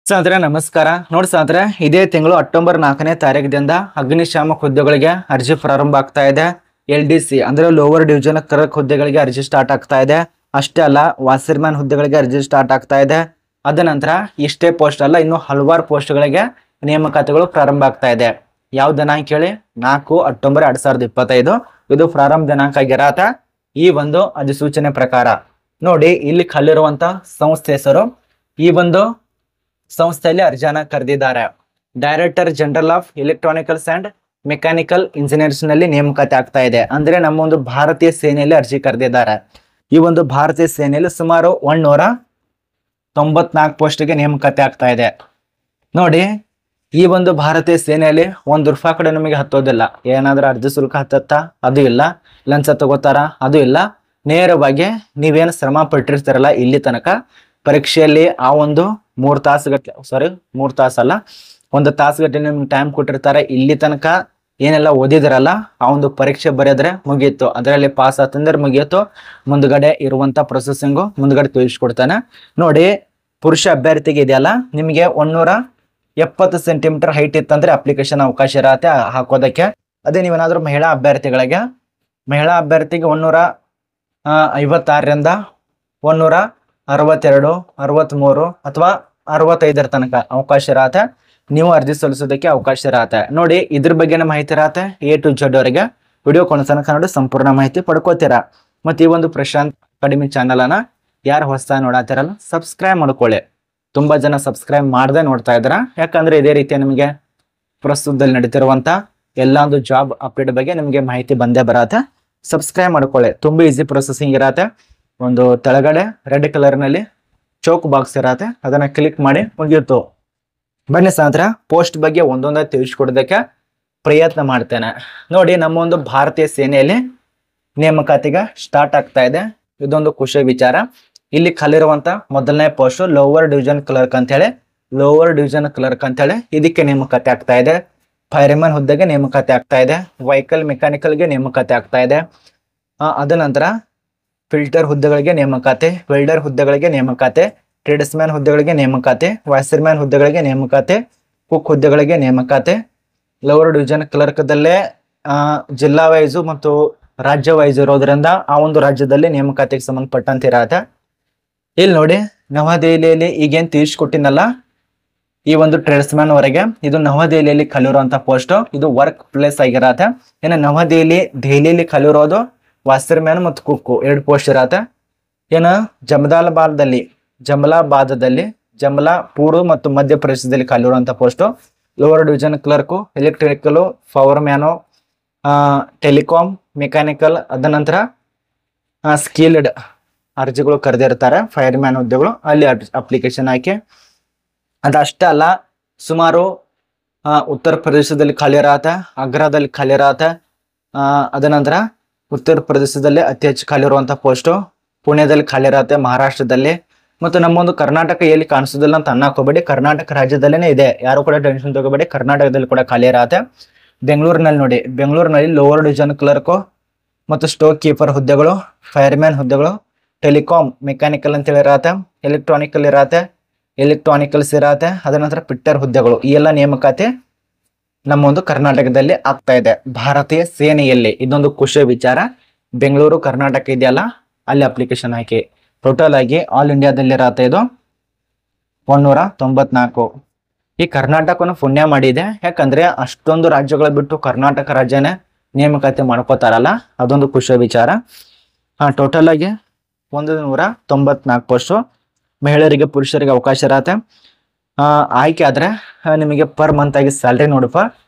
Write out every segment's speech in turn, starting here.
ಸ್ನೇಹಿತರೆ ನಮಸ್ಕಾರ. ನೋಡಿ ಸ್ನೇಹಿತರೆ, ಇದೇ ತಿಂಗಳು ಅಕ್ಟೋಬರ್ 4ನೇ ತಾರೀಕಿನಿಂದ ಅಗ್ನಿಶಾಮಕ ಹುದ್ದೆಗಳಿಗೆ ಅರ್ಜಿ ಪ್ರಾರಂಭ ಆಗ್ತಾ ಇದೆ. LDC ಅಂದ್ರೆ ಲೋವರ್ ಡಿವಿಷನ್ ಕ್ಲರ್ಕ್ ಹುದ್ದೆಗಳಿಗೆ ಅರ್ಜಿ ಸ್ಟಾರ್ಟ್ ಆಗ್ತಾ ಇದೆ. ಅಷ್ಟೇ ಅಲ್ಲ, ವಾಸರ್ಮ್ಯಾನ್ ಹುದ್ದೆಗಳಿಗೆ ಅರ್ಜಿ ಸ್ಟಾರ್ಟ್ ಆಗ್ತಾ ಇದೆ. ಅದ ನಂತರ ಇಷ್ಟೇ ಪೋಸ್ಟ್ ಅಲ್ಲ, ಇನ್ನು ಹಲವಾರು ಪೋಸ್ಟ್ಗಳಿಗೆ ನೇಮಕಾತಿಗಳು ಪ್ರಾರಂಭ ಆಗ್ತಾ ಇದೆ. ಯಾವ ದಿನಾಂಕ ಹೇಳಿ? 4 ಅಕ್ಟೋಬರ್ 2025 ಇದು ಪ್ರಾರಂಭ ದಿನಾಂಕ ಆಗಿರತ್ತ. ಈ ಒಂದು ಅಧಿಸೂಚನೆ ಪ್ರಕಾರ ನೋಡಿ, ಇಲ್ಲಿ ಖಾಲಿರುವಂತ ಸಂಸ್ಥೆ ಹೆಸರು. ಈ ಒಂದು ಸಂಸ್ಥೆಯಲ್ಲಿ ಅರ್ಜಿಯನ್ನ ಕರೆದಿದ್ದಾರೆ. Director general of electronicals and mechanical engineers ನಲ್ಲಿ ನೇಮಕಾತಿ ಆಗ್ತಾ ಇದೆ. ಅಂದ್ರೆ ನಮ್ಮ ಒಂದು ಭಾರತೀಯ ಸೇನೆಯಲ್ಲಿ ಅರ್ಜಿ ಕರೆದಿದ್ದಾರೆ. ಈ ಒಂದು ಭಾರತೀಯ ಸೇನೆಯಲ್ಲಿ ಸುಮಾರು 194 ಪೋಸ್ಟ್ಗೆ ನೇಮಕಾತಿ ಆಗ್ತಾ ಇದೆ. ನೋಡಿ, ಈ ಒಂದು ಭಾರತೀಯ ಸೇನೆಯಲ್ಲಿ ₹1 ಕೂಡ ನಿಮಗೆ ಹತ್ತೋದಿಲ್ಲ. ಏನಾದ್ರೂ ಅರ್ಜಿ ಶುಲ್ಕ ಹತ್ತತ್ತಾ? ಅದು ಇಲ್ಲ. ಲಂಚ ತಗೋತಾರ? ಅದು ಇಲ್ಲ. ನೇರವಾಗಿ ನೀವೇನು ಶ್ರಮ ಪಟ್ಟಿರ್ತಾರಲ್ಲ ಇಲ್ಲಿ ತನಕ ಪರೀಕ್ಷೆಯಲ್ಲಿ ಆ ಒಂದು 3 ತಾಸುಗಟ್ಟಲೆ, 3 ತಾಸಲ್ಲ, 1 ತಾಸುಗಟ್ಟಲೆ ನಿಮ್ಗೆ ಟೈಮ್ ಕೊಟ್ಟಿರ್ತಾರೆ. ಇಲ್ಲಿ ತನಕ ಏನೆಲ್ಲ ಓದಿದಿರಲ್ಲ ಆ ಒಂದು ಪರೀಕ್ಷೆ ಬರೆದ್ರೆ ಮುಗೀತು. ಅದರಲ್ಲಿ ಪಾಸ್ ಆತಂದ್ರೆ ಮುಗಿಯಿತು. ಮುಂದ್ಗಡೆ ಇರುವಂತ ಪ್ರೊಸೆಸಿಂಗು ಮುಂದ್ಗಡೆ ತಿಳಿಸ್ಕೊಡ್ತಾನೆ. ನೋಡಿ, ಪುರುಷ ಅಭ್ಯರ್ಥಿಗೆ ಇದೆಯಲ್ಲ, ನಿಮಗೆ 170 ಸೆಂಟಿಮೀಟರ್ ಹೈಟ್ ಇತ್ತಂದ್ರೆ ಅಪ್ಲಿಕೇಶನ್ ಅವಕಾಶ ಇರತ್ತೆ ಹಾಕೋದಕ್ಕೆ. ಅದೇ ನೀವೇನಾದ್ರೂ ಮಹಿಳಾ ಅಭ್ಯರ್ಥಿಗೆ 156ರಿಂದ 162, 63 ಅಥವಾ 65 ತನಕ ಅವಕಾಶ ಇರತ್ತೆ. ನೀವು ಅರ್ಜಿ ಸಲ್ಲಿಸೋದಕ್ಕೆ ಅವಕಾಶ ಇರತ್ತೆ. ನೋಡಿ, ಇದ್ರ ಬಗ್ಗೆ ಮಾಹಿತಿ ಇರತ್ತೆ A to Z ಅವರಿಗೆ. ವಿಡಿಯೋ ಕೊನೆತನಕ ನೋಡಿ ಸಂಪೂರ್ಣ ಮಾಹಿತಿ ಪಡ್ಕೋತೀರಾ. ಮತ್ತೆ ಈ ಒಂದು ಪ್ರಶಾಂತ್ ಅಕಾಡೆಮಿ ಚಾನಲ್ ಅನ್ನ ಯಾರು ಹೊಸದಾಗಿ ನೋಡಾತಿರಲ್ಲ ಸಬ್ಸ್ಕ್ರೈಬ್ ಮಾಡ್ಕೊಳ್ಳಿ. ತುಂಬಾ ಜನ ಸಬ್ಸ್ಕ್ರೈಬ್ ಮಾಡದೆ ನೋಡ್ತಾ ಇದ್ರ. ಯಾಕಂದ್ರೆ ಇದೇ ರೀತಿಯ ನಿಮಗೆ ಪ್ರಸ್ತುತದಲ್ಲಿ ನಡೀತಿರುವಂತ ಎಲ್ಲಾ ಒಂದು ಜಾಬ್ ಅಪ್ಡೇಟ್ ಬಗ್ಗೆ ನಿಮಗೆ ಮಾಹಿತಿ ಬಂದೇ ಬರತ್ತೆ. ಸಬ್ಸ್ಕ್ರೈಬ್ ಮಾಡ್ಕೊಳ್ಳಿ. ತುಂಬಾ ಈಸಿ ಪ್ರೊಸೆಸಿಂಗ್ ಇರತ್ತೆ. ಒಂದು ತೆಳಗಡೆ ರೆಡ್ ಕಲರ್ ನಲ್ಲಿ ಚೌಕ್ ಬಾಕ್ಸ್ ಇರತ್ತೆ, ಅದನ್ನ ಕ್ಲಿಕ್ ಮಾಡಿ ಮುಗಿಯಿತು. ಬನ್ನಿ ಸ್ನೇಹಿತರೆ, ಪೋಸ್ಟ್ ಬಗ್ಗೆ ಒಂದೊಂದಾಗಿ ತಿಳಿಸ್ಕೊಡೋದಕ್ಕೆ ಪ್ರಯತ್ನ ಮಾಡ್ತೇನೆ. ನೋಡಿ, ನಮ್ಮ ಒಂದು ಭಾರತೀಯ ಸೇನೆಯಲ್ಲಿ ನೇಮಕಾತಿಗೆ ಸ್ಟಾರ್ಟ್ ಆಗ್ತಾ ಇದೆ. ಇದೊಂದು ಖುಷಿ ವಿಚಾರ. ಇಲ್ಲಿ ಖಾಲಿರುವಂತ ಮೊದಲನೇ ಪೋಸ್ಟ್ ಲೋವರ್ ಡಿವಿಷನ್ ಕ್ಲರ್ಕ್ ಅಂತ ಹೇಳಿ ಇದಕ್ಕೆ ನೇಮಕಾತಿ ಆಗ್ತಾ ಇದೆ. ಫೈರ್ಮನ್ ಹುದ್ದೆಗೆ ನೇಮಕಾತಿ ಆಗ್ತಾ ಇದೆ. ವೆಹಿಕಲ್ ಮೆಕ್ಯಾನಿಕಲ್ಗೆ ನೇಮಕಾತಿ ಆಗ್ತಾ ಇದೆ. ಅದ ನಂತರ ಫಿಲ್ಟರ್ ಹುದ್ದೆಗಳಿಗೆ ನೇಮಕಾತಿ, ವೆಲ್ಡರ್ ಹುದ್ದೆಗಳಿಗೆ ನೇಮಕಾತಿ, ಟ್ರೇಡ್ಸ್ಮ್ಯಾನ್ ಹುದ್ದೆಗಳಿಗೆ ನೇಮಕಾತಿ, ವಾಸರ್ಮ್ಯಾನ್ ಹುದ್ದೆಗಳಿಗೆ ನೇಮಕಾತಿ, ಕುಕ್ ಹುದ್ದೆಗಳಿಗೆ ನೇಮಕಾತಿ. ಲೋವರ್ ಡಿವಿಷನ್ ಕ್ಲರ್ಕ್ದಲ್ಲೇ ಜಿಲ್ಲಾ ವೈಸು ಮತ್ತು ರಾಜ್ಯ ವೈಸ್ ಇರೋದ್ರಿಂದ ಆ ಒಂದು ರಾಜ್ಯದಲ್ಲಿ ನೇಮಕಾತಿಗೆ ಸಂಬಂಧಪಟ್ಟಂತೆ ಇರತ್ತೆ. ಇಲ್ಲಿ ನೋಡಿ, ನವದೆಹಲಿಯಲ್ಲಿ ಈಗೇನು ತಿಳಿಸ್ಕೊಟ್ಟಿನಲ್ಲ ಈ ಒಂದು ಟ್ರೇಡ್ಸ್ಮ್ಯಾನ್ ವರೆಗೆ, ಇದು ನವದೆಹಲಿಯಲ್ಲಿ ಖಾಲಿರುವಂತ ಪೋಸ್ಟ್. ಇದು ವರ್ಕ್ ಪ್ಲೇಸ್ ಆಗಿರತ್ತೆ. ಇನ್ನು ದೆಹಲಿಯಲ್ಲಿ ಖಾಲಿರೋದು ವಾಸರ್ಮ್ಯಾನ್ ಮತ್ತು ಕುಕ್ಕು 2 ಪೋಸ್ಟ್ ಇರತ್ತೆ. ಏನು ಜಮಲಾಬಾದದಲ್ಲಿ ಮತ್ತು ಮಧ್ಯಪ್ರದೇಶದಲ್ಲಿ ಖಾಲಿರುವಂತ post lower division clerk, electrical, power man, telecom, mechanical. ಅದ ನಂತರ ಸ್ಕಿಲ್ಡ್ ಅರ್ಜಿಗಳು ಕರೆದಿರ್ತಾರೆ. ಫೈರ್ ಮ್ಯಾನ್ ಹುದ್ದೆಗಳು ಅಲ್ಲಿ ಅಪ್ಲಿಕೇಶನ್ ಹಾಕಿ. ಅದಷ್ಟೇ ಅಲ್ಲ, ಸುಮಾರು ಉತ್ತರ ಪ್ರದೇಶದಲ್ಲಿ ಖಾಲಿ ಇರತ್ತೆ, ಆಗ್ರಾದಲ್ಲಿ ಖಾಲಿ ಇರತ್ತೆ. ಅದ ನಂತರ ಉತ್ತರ ಪ್ರದೇಶದಲ್ಲಿ ಅತಿ ಹೆಚ್ಚು ಖಾಲಿ ಇರುವಂತ ಪೋಸ್ಟು ಪುಣೆದಲ್ಲಿ ಖಾಲಿ ಇರತ್ತೆ, ಮಹಾರಾಷ್ಟ್ರದಲ್ಲಿ. ಮತ್ತು ನಮ್ಮೊಂದು ಕರ್ನಾಟಕ ಎಲ್ಲಿ ಕಾಣಿಸೋದಿಲ್ಲ ಅಂತ ಅನ್ನಕ್ ಹೋಗ್ಬೇಡಿ, ಕರ್ನಾಟಕ ರಾಜ್ಯದಲ್ಲೇನೆ ಇದೆ. ಯಾರು ಕೂಡ ಟೆನ್ಷನ್ ತಗೋಬೇಡಿ, ಕರ್ನಾಟಕದಲ್ಲಿ ಕೂಡ ಖಾಲಿ ಇರತ್ತೆ. ಬೆಂಗಳೂರಿನಲ್ಲಿ ನೋಡಿ, ಬೆಂಗಳೂರಿನಲ್ಲಿ ಲೋವರ್ ಡಿವಿಷನ್ ಕ್ಲರ್ಕು ಮತ್ತು ಸ್ಟೋಕ್ ಕೀಪರ್ ಹುದ್ದೆಗಳು, ಫೈರ್ಮ್ಯಾನ್ ಹುದ್ದೆಗಳು, ಟೆಲಿಕಾಂ ಮೆಕ್ಯಾನಿಕಲ್ ಅಂತೇಳಿ ಇರತ್ತೆ, ಎಲೆಕ್ಟ್ರಾನಿಕಲ್ಸ್ ಇರತ್ತೆ. ಅದ ನಂತರ ಪಿಟ್ಟರ್ ಹುದ್ದೆಗಳು. ಈ ಎಲ್ಲ ನೇಮಕಾತಿ ನಮ್ಮ ಒಂದು ಕರ್ನಾಟಕದಲ್ಲಿ ಆಗ್ತಾ ಇದೆ, ಭಾರತೀಯ ಸೇನೆಯಲ್ಲಿ. ಇದೊಂದು ಖುಷಿಯ ವಿಚಾರ. ಬೆಂಗಳೂರು ಕರ್ನಾಟಕ ಇದೆಯಲ್ಲ, ಅಲ್ಲಿ ಅಪ್ಲಿಕೇಶನ್ ಹಾಕಿ. ಟೋಟಲ್ ಆಗಿ ಆಲ್ ಇಂಡಿಯಾದಲ್ಲಿ ಇರತ್ತೆ ಇದು 194. ಈ ಕರ್ನಾಟಕವನ್ನು ಪುಣ್ಯ ಮಾಡಿದೆ. ಯಾಕಂದ್ರೆ ಅಷ್ಟೊಂದು ರಾಜ್ಯಗಳ ಬಿಟ್ಟು ಕರ್ನಾಟಕ ರಾಜ್ಯನೇ ನೇಮಕಾತಿ ಮಾಡ್ಕೋತಾರಲ್ಲ, ಅದೊಂದು ಖುಷಿಯ ವಿಚಾರ. ಟೋಟಲ್ ಆಗಿ 194 ಪೋಸ್ಟು. ಮಹಿಳೆಯರಿಗೆ ಪುರುಷರಿಗೆ ಅವಕಾಶ ಇರತ್ತೆ. ಆಯ್ಕೆ ಆದ್ರೆ ನಿಮಗೆ ಪರ್ ಮಂತ್ ಆಗಿ ಸ್ಯಾಲ್ರಿ ನೋಡಪ್ಪ.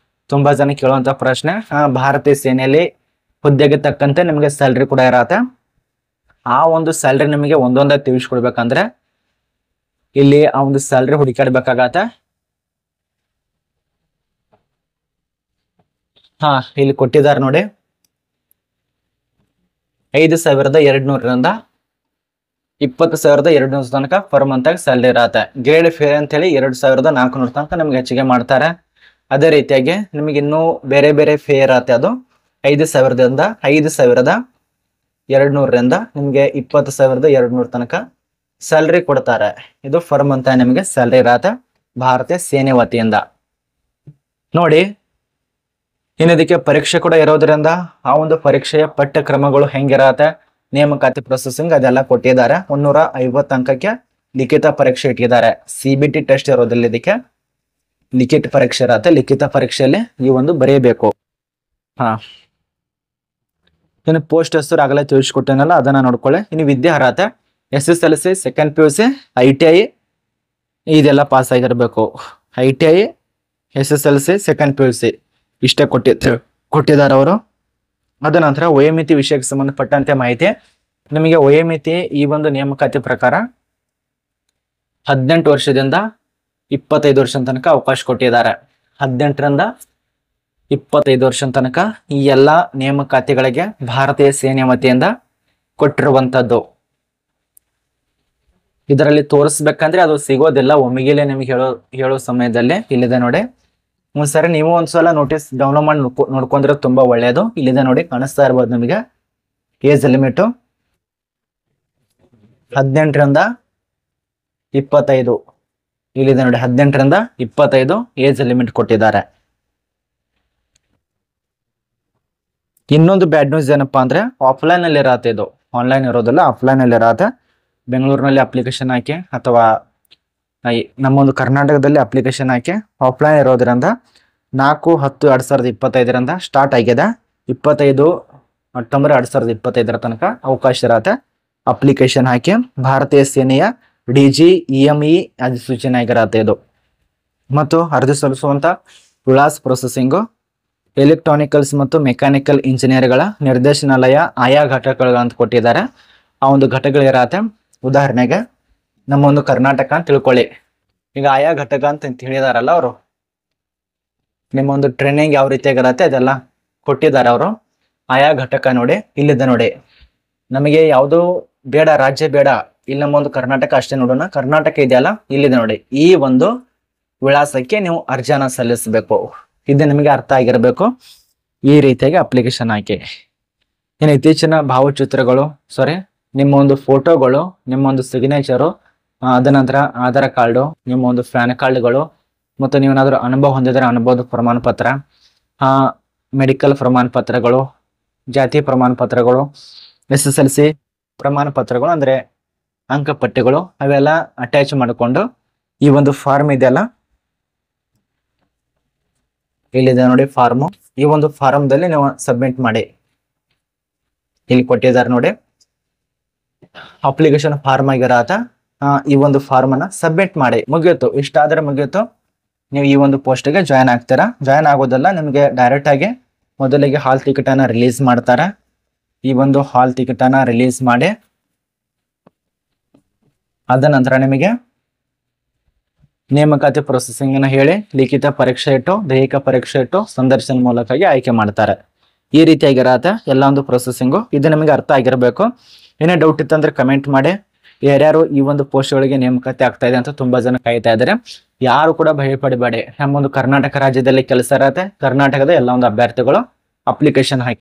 ತುಂಬಾ ಜನ ಕೇಳುವಂತ ಪ್ರಶ್ನೆ. ಭಾರತೀಯ ಸೇನೆಯಲ್ಲಿ ಹುದ್ದೆಗೆ ತಕ್ಕಂತೆ ನಿಮಗೆ ಸ್ಯಾಲ್ರಿ ಕೂಡ ಇರತ್ತೆ. ಆ ಒಂದು ಸ್ಯಾಲ್ರಿ ನಿಮಗೆ ಒಂದೊಂದಾಗಿ ತಿಳಿಸ್ಕೊಡ್ಬೇಕಂದ್ರೆ ಇಲ್ಲಿ ಆ ಒಂದು ಸ್ಯಾಲ್ರಿ ಹುಡುಕಾಡ್ಬೇಕಾಗತ್ತೆ. ಇಲ್ಲಿ ಕೊಟ್ಟಿದ್ದಾರೆ ನೋಡಿ, 5,200ರಿಂದ 20,200 ತನಕ ಪರ್ ಮಂತ್ ಆಗಿ ಸ್ಯಾಲ್ರಿ ಇರತ್ತೆ. ಗ್ರೇಡ್ ಫೇರ್ ಅಂತ ಹೇಳಿ 2,400 ತನಕ ನಿಮ್ಗೆ ಹೆಚ್ಚಿಗೆ ಮಾಡ್ತಾರೆ. ಅದೇ ರೀತಿಯಾಗಿ ನಿಮಗೆ ಇನ್ನೂ ಬೇರೆ ಬೇರೆ ಫೇ ಇರತ್ತೆ. ಅದು 5,000ರಿಂದ 5,200ರಿಂದ ನಿಮಗೆ 20,200 ತನಕ ಸ್ಯಾಲ್ರಿ ಕೊಡ್ತಾರೆ. ಇದು ಫರ್ ಮಂತ್ ನಿಮಗೆ ಸ್ಯಾಲ್ರಿ ಇರತ್ತೆ. ಭಾರತೀಯ ಸೇನೆ ವತಿಯಿಂದ. ನೋಡಿ ಇನ್ನು ಇದಕ್ಕೆ ಪರೀಕ್ಷೆ ಕೂಡ ಇರೋದ್ರಿಂದ ಆ ಒಂದು ಪರೀಕ್ಷೆಯ ಪಠ್ಯಕ್ರಮಗಳು ಹೆಂಗಿರತ್ತೆ, ನೇಮಕಾತಿ ಪ್ರೊಸೆಸಿಂಗ್ ಅದೆಲ್ಲ ಕೊಟ್ಟಿದ್ದಾರೆ. 150 ಅಂಕಕ್ಕೆ ಲಿಖಿತ ಪರೀಕ್ಷೆ ಇಟ್ಟಿದ್ದಾರೆ. CBT ಟೆಸ್ಟ್ ಇರೋದಿಲ್ಲ, ಇದಕ್ಕೆ ಲಿಖಿತ ಪರೀಕ್ಷೆ ಇರತ್ತೆ. ಲಿಖಿತ ಪರೀಕ್ಷೆಯಲ್ಲಿ ಈ ಒಂದು ಬರೆಯಬೇಕು. ಇನ್ನು ಪೋಸ್ಟ್ ಹೆಸರು ಆಗಲೇ ತಿಳಿಸ್ಕೊಟ್ಟೇನಲ್ಲ, ಅದನ್ನ ನೋಡ್ಕೊಳ್ಳಿ. ಇನ್ನು ವಿದ್ಯಾರ್ಹತೆ SSLC, ಸೆಕೆಂಡ್ PUC, ITI ಇದೆಲ್ಲ ಪಾಸ್ ಆಗಿರ್ಬೇಕು. ITI, SSLC, ಸೆಕೆಂಡ್ PUC ಇಷ್ಟೇ ಕೊಟ್ಟಿದ್ದಾರೆ ಅವರು. ಅದ ನಂತರ ವಯೋಮಿತಿ ವಿಷಯಕ್ಕೆ ಸಂಬಂಧಪಟ್ಟಂತೆ ಮಾಹಿತಿ. ನಿಮಗೆ ವಯೋಮಿತಿ ಈ ಒಂದು ನೇಮಕಾತಿ ಪ್ರಕಾರ 18 ವರ್ಷದಿಂದ 25 ವರ್ಷದ ತನಕ ಅವಕಾಶ ಕೊಟ್ಟಿದ್ದಾರೆ. 18ರಿಂದ 25 ವರ್ಷದ ತನಕ ಈ ಎಲ್ಲಾ ನೇಮಕಾತಿಗಳಿಗೆ ಭಾರತೀಯ ಸೇನೆ ವತಿಯಿಂದ ಕೊಟ್ಟಿರುವಂತದ್ದು. ಇದರಲ್ಲಿ ತೋರಿಸ್ಬೇಕಂದ್ರೆ ಅದು ಸಿಗೋದಿಲ್ಲ ಒಮ್ಮಿಗೆಲೆ ನಿಮ್ಗೆ ಹೇಳೋ ಸಮಯದಲ್ಲಿ. ಇಲ್ಲಿದೆ ನೋಡಿ, ಒಂದ್ಸರಿ ನೀವು ಒಂದ್ಸಲ ನೋಟಿಸ್ ಡೌನ್ಲೋಡ್ ಮಾಡಿ ನೋಡ್ಕೊಂಡ್ರೆ ತುಂಬಾ ಒಳ್ಳೆಯದು. ಇಲ್ಲಿದೆ ನೋಡಿ, ಕಾಣಿಸ್ತಾ ಇರ್ಬೋದು ನಿಮಗೆ ಏಜ್ ಲಿಮಿಟ್ 18ರಿಂದ 25. ಇಲ್ಲಿದೆ ನೋಡಿ, 18ರಿಂದ 25 ಏಜ್ ಲಿಮಿಟ್ ಕೊಟ್ಟಿದ್ದಾರೆ. ಇನ್ನೊಂದು ಬ್ಯಾಡ್ ನ್ಯೂಸ್ ಏನಪ್ಪಾ ಅಂದ್ರೆ ಆಫ್ಲೈನ್ ಅಲ್ಲಿ ಇರತ್ತೆ, ಇದು ಆನ್ಲೈನ್ ಇರೋದಿಲ್ಲ, ಆಫ್ಲೈನ್ ಅಲ್ಲಿ ಇರತ್ತೆ. ಬೆಂಗಳೂರಿನಲ್ಲಿ ಅಪ್ಲಿಕೇಶನ್ ಹಾಕಿ ಅಥವಾ ನಮ್ಮೊಂದು ಕರ್ನಾಟಕದಲ್ಲಿ ಅಪ್ಲಿಕೇಶನ್ ಹಾಕಿ ಆಫ್ಲೈನ್ ಇರೋದ್ರಿಂದ 4/10/2025 ಸ್ಟಾರ್ಟ್ ಆಗಿದೆ. 25 ಅಕ್ಟೋಬರ್ 2025 ತನಕ ಅವಕಾಶ ಇರತ್ತೆ. ಅಪ್ಲಿಕೇಶನ್ ಹಾಕಿ ಭಾರತೀಯ ಸೇನೆಯ DGEME ಅಧಿಸೂಚನೆ ಆಗಿರತ್ತೆ ಇದು. ಮತ್ತು ಅರ್ಜಿ ಸಲ್ಲಿಸುವಂತ ವಿಳಾಸ ಪ್ರೊಸೆಸಿಂಗು ಎಲೆಕ್ಟ್ರಾನಿಕಲ್ಸ್ ಮತ್ತು ಮೆಕ್ಯಾನಿಕಲ್ ಇಂಜಿನಿಯರ್ಗಳ ನಿರ್ದೇಶನಾಲಯ ಆಯಾ ಘಟಕಗಳಂತ ಕೊಟ್ಟಿದ್ದಾರೆ. ಆ ಒಂದು ಘಟಕಗಳಿರತ್ತೆ. ಉದಾಹರಣೆಗೆ ನಮ್ಮ ಒಂದು ಕರ್ನಾಟಕ ಅಂತ ತಿಳ್ಕೊಳ್ಳಿ. ಈಗ ಆಯಾ ಘಟಕ ಅಂತ ಹೇಳಿದಾರಲ್ಲ ಅವರು, ನಿಮ್ಮ ಒಂದು ಟ್ರೈನಿಂಗ್ ಯಾವ ರೀತಿಯಾಗಿರತ್ತೆ ಅದೆಲ್ಲ ಕೊಟ್ಟಿದ್ದಾರೆ ಅವರು. ಆಯಾ ಘಟಕ ನೋಡಿ, ಇಲ್ಲಿದೆ ನೋಡಿ. ನಮಗೆ ಯಾವುದು ಬೇಡ, ರಾಜ್ಯ ಬೇಡ, ಇಲ್ಲಿ ನಮ್ಮ ಒಂದು ಕರ್ನಾಟಕ ಅಷ್ಟೇ ನೋಡೋಣ. ಕರ್ನಾಟಕ ಇದೆಯಲ್ಲ, ಇಲ್ಲಿದೆ ನೋಡಿ. ಈ ಒಂದು ವಿಳಾಸಕ್ಕೆ ನೀವು ಅರ್ಜಿಯನ್ನ ಸಲ್ಲಿಸಬೇಕು. ಇದು ನಿಮಗೆ ಅರ್ಥ ಆಗಿರಬೇಕು. ಈ ರೀತಿಯಾಗಿ ಅಪ್ಲಿಕೇಶನ್ ಹಾಕಿ. ಇನ್ನು ಇತ್ತೀಚಿನ ಭಾವಚಿತ್ರಗಳು, ನಿಮ್ಮ ಒಂದು ಫೋಟೋಗಳು, ನಿಮ್ಮ ಒಂದು ಸಿಗ್ನೇಚರು, ಅದ ನಂತರ ಆಧಾರ್ ಕಾರ್ಡು, ನಿಮ್ಮ ಒಂದು ಪ್ಯಾನ್ ಕಾರ್ಡ್ಗಳು, ಮತ್ತು ನೀವೇನಾದ್ರೂ ಅನುಭವ ಹೊಂದಿದ್ರೆ ಅನುಭವದ ಪ್ರಮಾಣ ಪತ್ರ, ಮೆಡಿಕಲ್ ಪ್ರಮಾಣ ಪತ್ರಗಳು, ಜಾತಿ ಪ್ರಮಾಣ ಪತ್ರಗಳು, SSLC ಪ್ರಮಾಣ ಪತ್ರಗಳು ಅಂದ್ರೆ ಅಂಕಪಟ್ಟಿಗಳು, ಅವೆಲ್ಲ ಅಟ್ಯಾಚ್ ಮಾಡಿಕೊಂಡು ಈ ಒಂದು ಫಾರ್ಮ್ ಇದೆಯಲ್ಲ, ಇಲ್ಲಿದೆ ನೋಡಿ ಫಾರ್ಮು. ಈ ಒಂದು ಫಾರ್ಮ್ದಲ್ಲಿ ನೀವು ಸಬ್ಮಿಟ್ ಮಾಡಿ. ಇಲ್ಲಿ ಕೊಟ್ಟಿದ್ದಾರೆ ನೋಡಿ, ಅಪ್ಲಿಕೇಶನ್ ಫಾರ್ಮ್ ಆಗಿರತ್ತ. ಈ ಒಂದು ಫಾರ್ಮ್ ಅನ್ನ ಸಬ್ಮಿಟ್ ಮಾಡಿ. ಮುಗಿಯಿತು, ಇಷ್ಟಾದ್ರೆ ಮುಗಿಯಿತು. ನೀವು ಈ ಒಂದು ಪೋಸ್ಟ್ಗೆ ಜಾಯ್ನ್ ಆಗ್ತೀರಾ. ಜಾಯ್ನ್ ಆಗೋದಲ್ಲ, ನಿಮಗೆ ಡೈರೆಕ್ಟ್ ಆಗಿ ಮೊದಲಿಗೆ ಹಾಲ್ ಟಿಕೆಟ್ ಅನ್ನ ರಿಲೀಸ್ ಮಾಡ್ತಾರೆ. ಈ ಒಂದು ಹಾಲ್ ಟಿಕೆಟ್ ಅನ್ನ ರಿಲೀಸ್ ಮಾಡಿ ಅದ ನಂತರ ನಿಮಗೆ ನೇಮಕಾತಿ ಪ್ರೊಸೆಸಿಂಗ್ ಅನ್ನ ಹೇಳಿ ಲಿಖಿತ ಪರೀಕ್ಷೆ ಇಟ್ಟು, ದೈಹಿಕ ಪರೀಕ್ಷೆ ಇಟ್ಟು, ಸಂದರ್ಶನ ಮೂಲಕವಾಗಿ ಆಯ್ಕೆ ಮಾಡ್ತಾರೆ. ಈ ರೀತಿಯಾಗಿರತ್ತೆ ಎಲ್ಲ ಒಂದು ಪ್ರೊಸೆಸಿಂಗು. ಇದು ನಿಮಗೆ ಅರ್ಥ ಆಗಿರಬೇಕು. ಏನೇ ಡೌಟ್ ಇತ್ತಂದ್ರೆ ಕಮೆಂಟ್ ಮಾಡಿ. ಯಾರ್ಯಾರು ಈ ಒಂದು ಪೋಸ್ಟ್ಗಳಿಗೆ ನೇಮಕಾತಿ ಆಗ್ತಾ ಇದೆ ಅಂತ ತುಂಬಾ ಜನ ಕಾಯ್ತಾ ಇದ್ದಾರೆ. ಯಾರು ಕೂಡ ಭಯಪಡಬೇಡಿ. ನಮ್ಮೊಂದು ಕರ್ನಾಟಕ ರಾಜ್ಯದಲ್ಲಿ ಕೆಲಸ ಇರತ್ತೆ. ಕರ್ನಾಟಕದ ಎಲ್ಲ ಒಂದು ಅಭ್ಯರ್ಥಿಗಳು ಅಪ್ಲಿಕೇಶನ್ ಹಾಕಿ